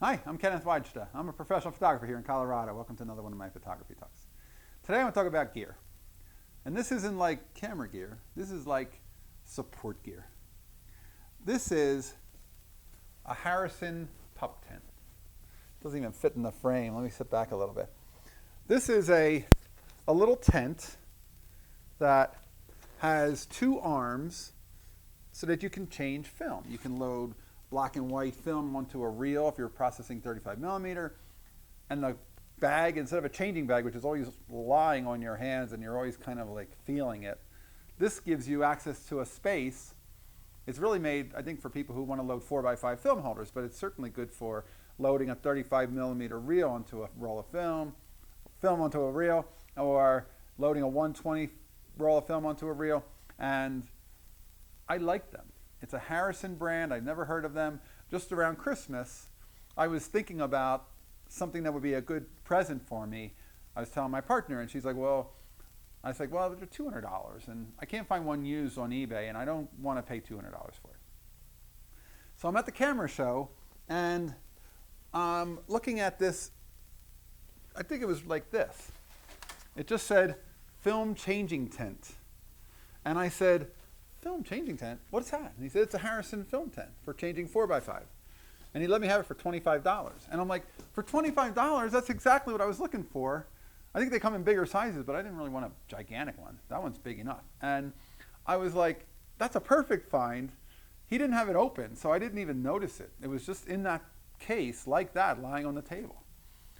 Hi, I'm Kenneth Wajda. I'm a professional photographer here in Colorado. Welcome to another one of my photography talks. Today I want to talk about gear. And this isn't like camera gear. This is like support gear. This is a Harrison pup tent. Doesn't even fit in the frame. Let me sit back a little bit. This is a little tent that has two arms so that you can change film. You can load black and white film onto a reel if you're processing 35 millimeter. And the bag, instead of a changing bag, which is always lying on your hands and you're always kind of like feeling it, this gives you access to a space. It's really made, I think, for people who want to load 4x5 film holders, but it's certainly good for loading a 35 millimeter reel onto a roll of film onto a reel, or loading a 120 roll of film onto a reel. And I like them. It's a Harrison brand. I've never heard of them. Just around Christmas, I was thinking about something that would be a good present for me. I was telling my partner, and she's like, well, I was like, well, they're $200, and I can't find one used on eBay, and I don't want to pay $200 for it. So I'm at the camera show, and I'm looking at this. I think it was like this. It just said, film changing tent. And I said, film changing tent? What's that? And he said, it's a Harrison film tent for changing 4x5. And he let me have it for $25. And I'm like, for $25, that's exactly what I was looking for. I think they come in bigger sizes, but I didn't really want a gigantic one. That one's big enough. And I was like, that's a perfect find. He didn't have it open, so I didn't even notice it. It was just in that case, like that, lying on the table.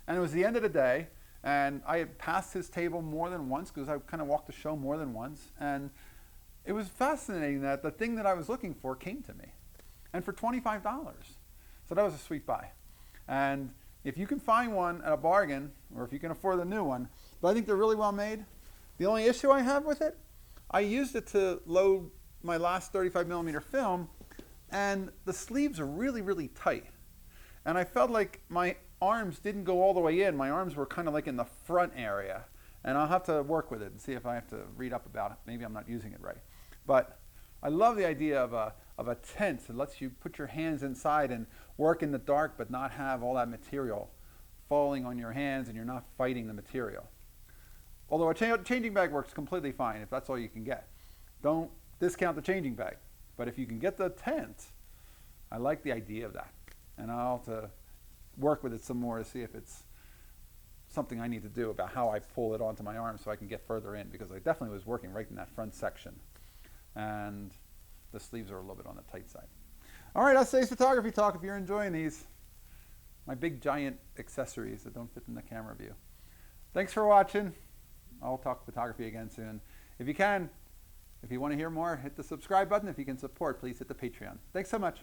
And it was the end of the day, and I had passed his table more than once, because I kind of walked the show more than once. And it was fascinating that the thing that I was looking for came to me. And for $25. So that was a sweet buy. And if you can find one at a bargain, or if you can afford the new one, but I think they're really well made. The only issue I have with it, I used it to load my last 35 millimeter film, and the sleeves are really, really tight. And I felt like my arms didn't go all the way in. My arms were kind of like in the front area. And I'll have to work with it and see if I have to read up about it. Maybe I'm not using it right. But I love the idea of a tent that lets you put your hands inside and work in the dark, but not have all that material falling on your hands, and you're not fighting the material. Although a changing bag works completely fine if that's all you can get. Don't discount the changing bag. But if you can get the tent, I like the idea of that. And I'll have to work with it some more to see if it's something I need to do about how I pull it onto my arm so I can get further in, because I definitely was working right in that front section. And the sleeves are a little bit on the tight side. All right, that's today's photography talk. If you're enjoying these, my big giant accessories that don't fit in the camera view. Thanks for watching. I'll talk photography again soon. If you can, if you want to hear more, hit the subscribe button. If you can support, please hit the Patreon. Thanks so much.